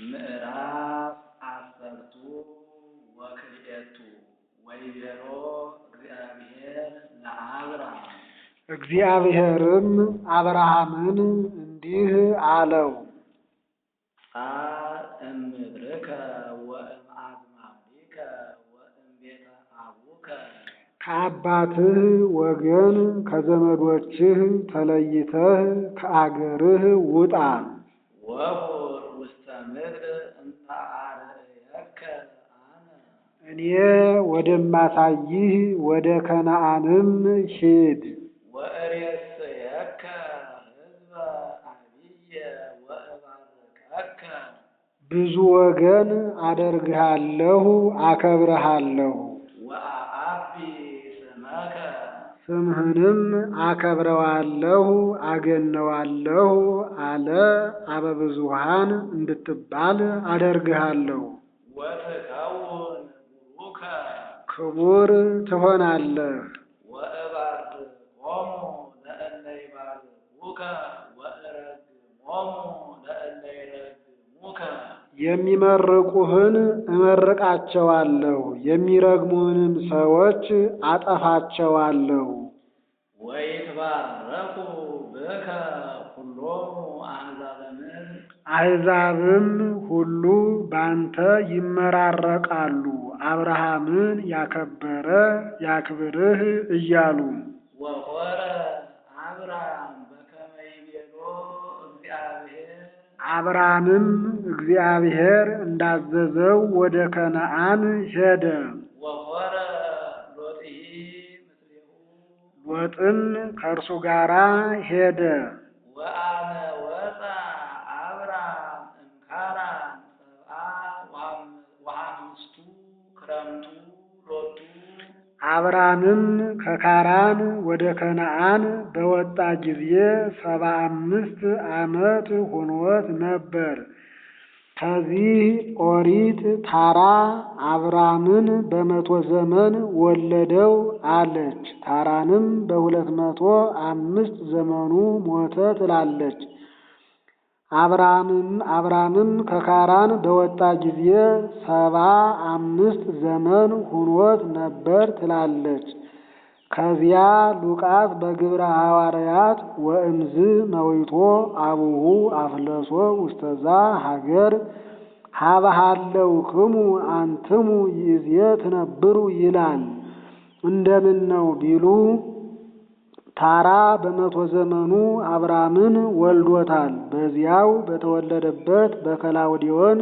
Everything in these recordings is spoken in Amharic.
ምዕራፍ አሰርቱ ወክልኤቱ ወይቤሎ እግዚአብሔር ለአብርሃም እግዚአብሔርም አብርሃምን እንዲህ አለው፣ ጻእ እምድርከ ወእምአዝማዲከ ወእምቤተ አቡከ ከአባትህ ወገን ከዘመዶችህ ተለይተህ ከአገርህ ውጣ። ወሑር ውስተ ምድር እንተ አርእየከ አነ እኔ ወደማሳይህ ወደ ከነዓንም ሂድ። ወእሬስየከ ሕዝበ አብየ ወእባርከከ ብዙ ወገን አደርግሃለሁ፣ አከብርሃለሁ። ወአአቢ ስመከ ስምህንም አከብረዋለሁ፣ አገነዋለሁ አለ። አበብዙኃን እንድትባል አደርግሃለሁ። ወትከውን ቡሩከ ክቡር ትሆናለህ። ወእባርኮሙ ለእለ ይባርኩከ ወእረግሞሙ ለእለ ይረግሙከ የሚመርቁህን እመርቃቸዋለሁ፣ የሚረግሙህንም ሰዎች አጠፋቸዋለሁ። ወይትባረኩ ብከ ኩሎሙ አሕዛበ ምድር አሕዛብም ሁሉ ባንተ ይመራረቃሉ። አብርሃምን ያከበረ ያክብርህ እያሉ። ወሖረ አብርሃም በከመ ይቤሎ እግዚአብሔር አብርሃምም እግዚአብሔር እንዳዘዘው ወደ ከነዓን ሄደ። ወሖረ ሎጥሂ ምስሌሁ ሎጥም ከእርሱ ጋር ሄደ። ወአመ ወፃ አብርሃም እምካራን ሰብአ ወሐምስቱ ክረምቱ ሎቱ አብርሃምም ከካራን ወደ ከነዓን በወጣ ጊዜ 75 ዓመት ሆኖት ነበር። ከዚህ ኦሪት ታራ አብርሃምን በ100 ዘመን ወለደው አለች። ታራንም በ205 ዘመኑ ሞተ ትላለች። አብርሃምም ከካራን በወጣ ጊዜ 75 ዘመን ሆኖት ነበር ትላለች። ከዚያ ሉቃስ በግብረ ሐዋርያት ወእምዝ መዊቶ አቡሁ አፍለሶ ውስተዛ ሀገር ሀበሃለውክሙ አንትሙ ይእዜ ትነብሩ ይላል። እንደምን ነው ቢሉ ታራ በ100 ዘመኑ አብርሃምን ወልዶታል። በዚያው በተወለደበት በከላውዴዎን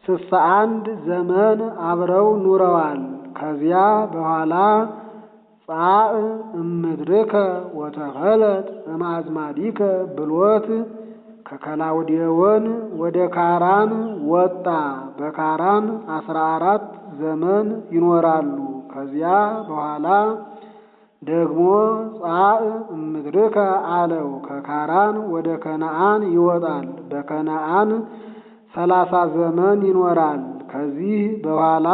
61 ዘመን አብረው ኑረዋል። ከዚያ በኋላ ጻእ እምድርከ ወተፈለጥ እምአዝማዲከ ብሎት ከከላውዴዎን ወደ ካራን ወጣ። በካራን 14 ዘመን ይኖራሉ። ከዚያ በኋላ ደግሞ ጻእ እምድርከ አለው። ከካራን ወደ ከነዓን ይወጣል። በከነዓን 30 ዘመን ይኖራል። ከዚህ በኋላ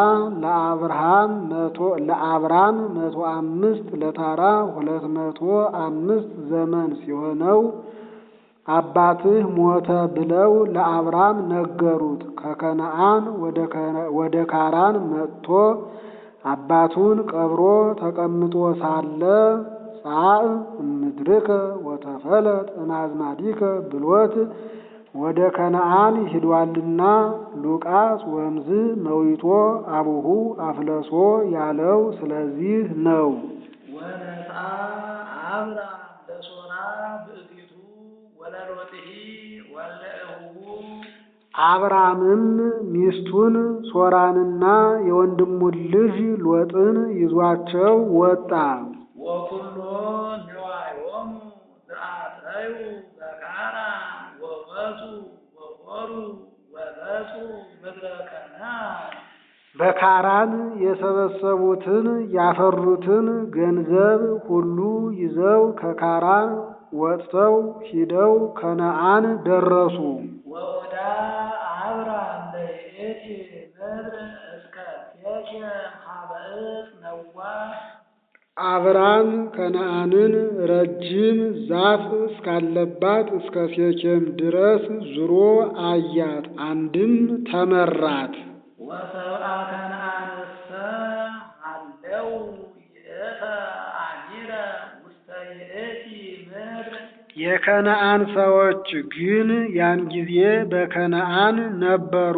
ለአብራም 105 ለታራ 205 ዘመን ሲሆነው አባትህ ሞተ ብለው ለአብራም ነገሩት። ከከነዓን ወደ ካራን መጥቶ አባቱን ቀብሮ ተቀምጦ ሳለ ጻእ እምድርከ ወተፈለጥ እምአዝማዲከ ብሎት ወደ ከነዓን ሂዷልና ሉቃስ ወእምዝ መዊቶ አቡሁ አፍለሶ ያለው ስለዚህ ነው። ወነስአ አብርሃም ለሶራ ብእሲቱ ወለሎጥሂ ወለእቡሁ አብርሃምም ሚስቱን ሶራንና የወንድሙን ልጅ ሎጥን ይዟቸው ወጣ። ወኩሎ ንዋዮሙ ዘአትረዩ በካራን ወወፁ ወሖሩ ወረፁ ምድረ ከነዓን በካራን የሰበሰቡትን ያፈሩትን ገንዘብ ሁሉ ይዘው ከካራን ወጥተው ሂደው ከነዓን ደረሱ። ወወዳ አብርሃም ለይእቲ ምድር እስከ ሴኬም ሀበ ዕፅ ነዋሕ አብራም ከነዓንን ረጅም ዛፍ እስካለባት እስከ ሴኬም ድረስ ዙሮ አያት፣ አንድም ተመራት። ወሰብአ ከነዓንሰ ሀለው ይእተ አሚረ ውስተ ይእቲ ምድር። የከነዓን ሰዎች ግን ያን ጊዜ በከነዓን ነበሩ።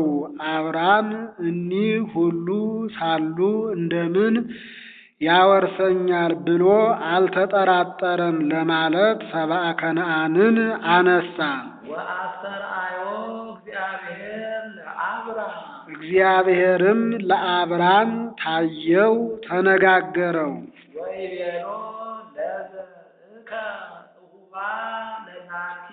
አብራም እኒህ ሁሉ ሳሉ እንደምን ያወርሰኛል ብሎ አልተጠራጠረም ለማለት ሰብአ ከነዓንን አነሳ። ወአስተርአዮ እግዚአብሔር ለአብራም። እግዚአብሔርም ለአብራም ታየው፣ ተነጋገረው። ወይቤሎ ለዘርእከ እሁባ ለዛቲ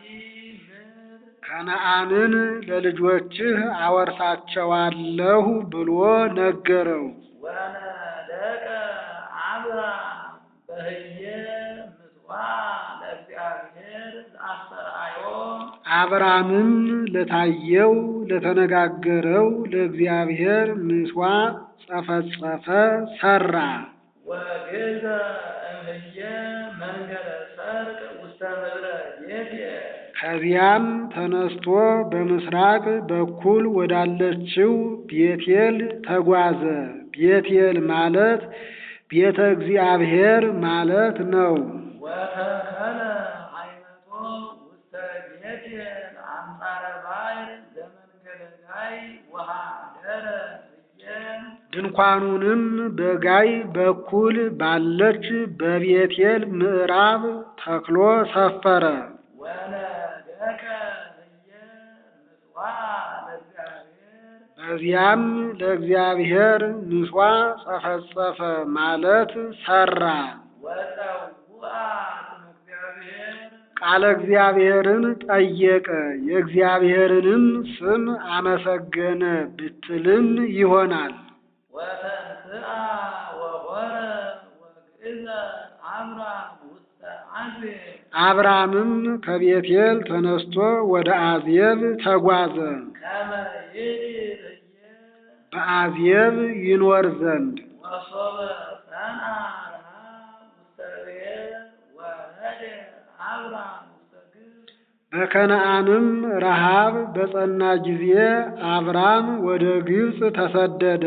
ምድር። ከነዓንን ለልጆችህ አወርሳቸዋለሁ ብሎ ነገረው። ወነደቀ አብራም በህየ ምጽዋዕ ለእግዚአብሔር ለአስተርአዮ። አብራምም ለታየው ለተነጋገረው ለእግዚአብሔር ምጽዋዕ ጸፈጸፈ፣ ሰራ። ወግዘ እምህየ መንገደ ሰርቅ ውስተ ምድረ ቤቴል። ከዚያም ተነስቶ በምስራቅ በኩል ወዳለችው ቤቴል ተጓዘ። ቤቴል ማለት ቤተ እግዚአብሔር ማለት ነው። ወተከለ ሃይመቶ ውስተ ቤቴል አንጻረ ባሕር ዘመንገደ ጋይ ወኀደረ ህየ። ድንኳኑንም በጋይ በኩል ባለች በቤቴል ምዕራብ ተክሎ ሰፈረ። ወነደቀ ህየ ምጽዋዕ ለእግዚአብሔር። በዚያም ለእግዚአብሔር ምጽዋዕ ጸፈጸፈ ማለት ሰራ። ወጸውዐ ስመ እግዚአብሔር። ቃለ እግዚአብሔርን ጠየቀ፣ የእግዚአብሔርንም ስም አመሰገነ ብትልም ይሆናል። ወተንሥአ ወሖረ ወግእዘ አብራም ውስተ አዜብ። አብራምም ከቤቴል ተነስቶ ወደ አዜብ ተጓዘ፣ ከመ ይድር ህየ። በአዜብ ይኖር ዘንድ። ወሶበ ጸንዐ ረኃብ ውስተ ብኤር ወረደ አብራም ውስተ ግብፅ። በከነዓንም ረሃብ በጸና ጊዜ አብራም ወደ ግብፅ ተሰደደ፣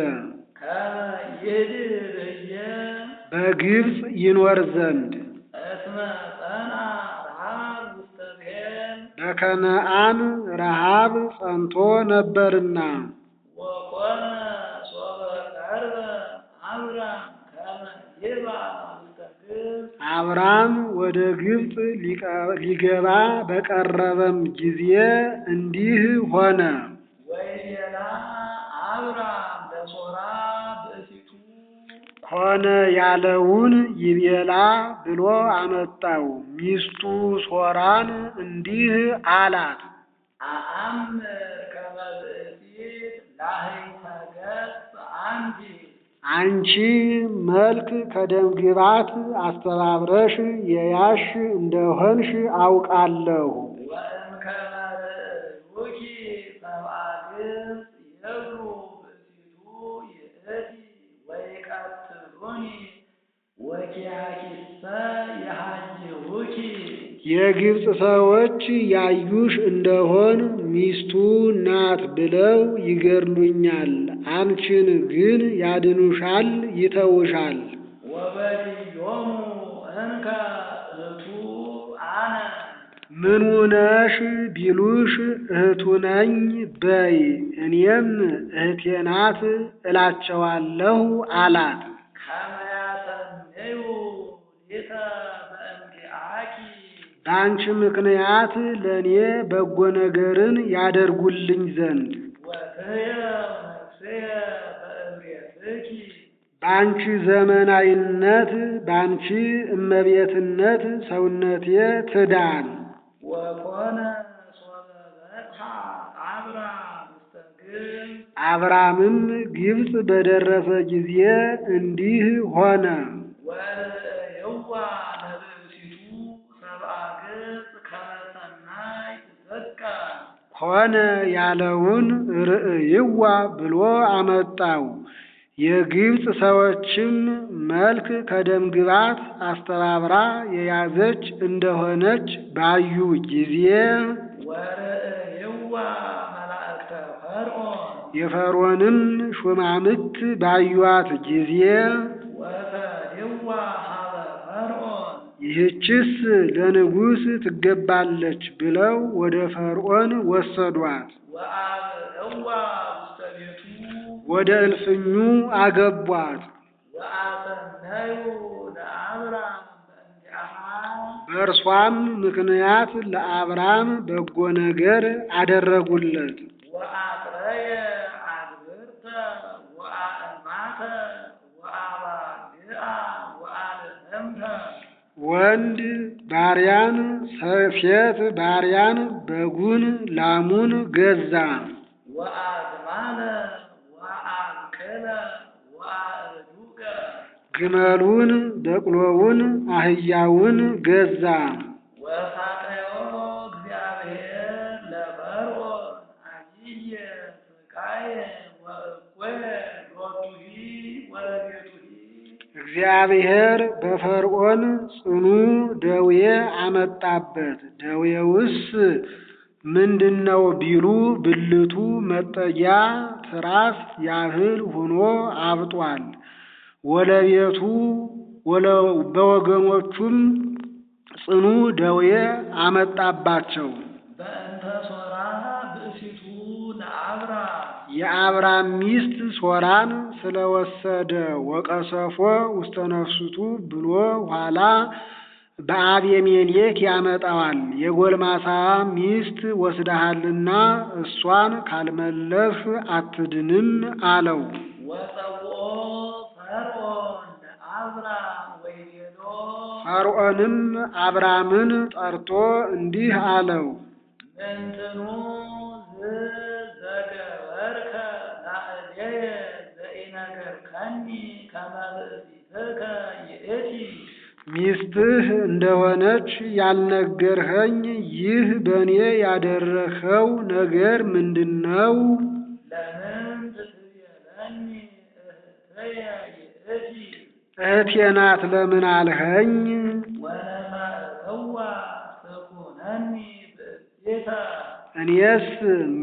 ከመ ይድር ህየ። በግብፅ ይኖር ዘንድ። እስመ ጸንዐ ረኃብ ውስተ ብኤር። በከነዓን ረሃብ ጸንቶ ነበርና። ወኮነ ሶበ ቀርበ አብራም ከመ ይብአ ውስተ ግብፅ። አብራም ወደ ግብፅ ሊገባ በቀረበም ጊዜ እንዲህ ሆነ። ወይቤላ አብራም ለሶራ ብእሲቱ። ሆነ ያለውን ይቤላ ብሎ አመጣው። ሚስቱ ሶራን እንዲህ አላት፣ አአምር ከመ ብእሲት ላህይተ ገጽ አንቲ። አንቺ መልክ ከደም ግባት አስተባብረሽ የያሽ እንደሆንሽ አውቃለሁ። ወእምከመ ርእዩኪ ሰብአ ግብፅ ይብሉ ብእሲቱ ይእቲ ወይቀትሉኒ ወኪያኪሰ ይሃይሁኪ። የግብፅ ሰዎች ያዩሽ እንደሆን ሚስቱ ናት ብለው ይገድሉኛል፣ አንቺን ግን ያድኑሻል፣ ይተውሻል። ወበድዮሙ እንከ እቱ አነ። ምኑ ነሽ ቢሉሽ እህቱ ነኝ በይ፣ እኔም እህቴ ናት እላቸዋለሁ አላት። ከመ ያሰምዩ ሊተ በእንቲአኪ። በአንቺ ምክንያት ለእኔ በጎ ነገርን ያደርጉልኝ ዘንድ። ወትየ ነፍስየ በእምሬትኪ። በአንቺ ዘመናዊነት በአንቺ እመቤትነት ሰውነቴ ትዳን። ወኮነ ሶበ በጽሐ አብራም ውስተ ግብፅ። አብራምም ግብፅ በደረሰ ጊዜ እንዲህ ሆነ። ወርእይዋ ለብእሲቱ ሰብአ ገጽ ከመ ሰናይ ትሰቀ። ሆነ ያለውን ርእይዋ ብሎ አመጣው። የግብፅ ሰዎችም መልክ ከደም ግባት አስተባብራ የያዘች እንደሆነች ባዩ ጊዜ ወርእይዋ መላእክተ ፈርዖን የፈርዖንም ሹማምት ባዩአት ጊዜ ወሰድዋ ሀበ ፈርዖን ይህችስ ለንጉሥ ትገባለች ብለው ወደ ፈርዖን ወሰዷት። ወአብእዋ ውስተ ቤቱ ወደ እልፍኙ አገቧት። ወአሰነዩ ለአብራም በእንቲአሃ በእርሷም ምክንያት ለአብራም በጎ ነገር አደረጉለት። ወአጥረየ አግብርተ ወአእማተ ወአባግዓ ወአልህምተ ወንድ ባሪያን ሴት ባሪያን በጉን ላሙን ገዛ። ወአግማለ ወአብቅለ ወአእዱገ ግመሉን በቅሎውን አህያውን ገዛ። ወሳቀዮ እግዚአብሔር ለፈርዖን አብየ ስቃየ ወእኩየ ሎቱሂ ወለቤቱሂ እግዚአብሔር በፈርዖን ጽኑ ደዌ አመጣበት። ደዌውስ ምንድነው ቢሉ ብልቱ መጠጊያ ትራስ ያህል ሆኖ አብጧል። ወለቤቱ በወገኖቹም ጽኑ ደዌ አመጣባቸው። በእንተ ሶራ ብእሲቱ ለአብራም የአብራም ሚስት ሶራን ስለወሰደ ወቀሰፎ ውስተ ነፍስቱ ብሎ ኋላ በአቤሜሌክ ያመጣዋል። የጎልማሳ ሚስት ወስደሃልና እሷን ካልመለስ አትድንም አለው። ወፀውኦ ፈርዖን ለአብራም ወይቤሎ ፈርዖንም አብራምን ጠርቶ እንዲህ አለው፣ ምንትኑ ዘገበርከ ላዕሌየ ዘኢነገርከኒ ከመ ብእሲትከ ይእቲ ሚስትህ እንደሆነች ያልነገርኸኝ ይህ በእኔ ያደረኸው ነገር ምንድነው? ለምን ትትቤለኒ እህትየ ይእቲ እህቴ ናት ለምን አልኸኝ? ወለማእከዋ ትኩነኒ ብእሲተ እኔስ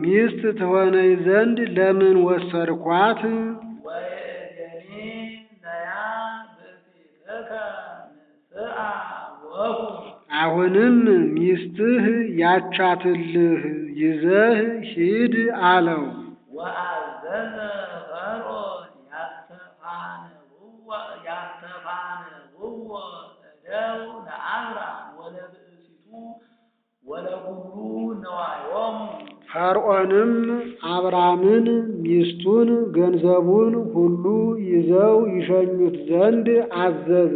ሚስት ትሆነኝ ዘንድ ለምን ወሰድኳት? ወይእዜኒ ነያ ብእሲትከ ንስአ ወኩን አሁንም ሚስትህ ያቻትልህ ይዘህ ሂድ አለው። ወአዘዘ ፈርዖን ያስተፋንውዎ እደው ለአብራም ወለብእሲቱ ወለኩሉ ነዋዮሙ ፈርዖንም አብራምን ሚስቱን ገንዘቡን ሁሉ ይዘው ይሸኙት ዘንድ አዘዘ።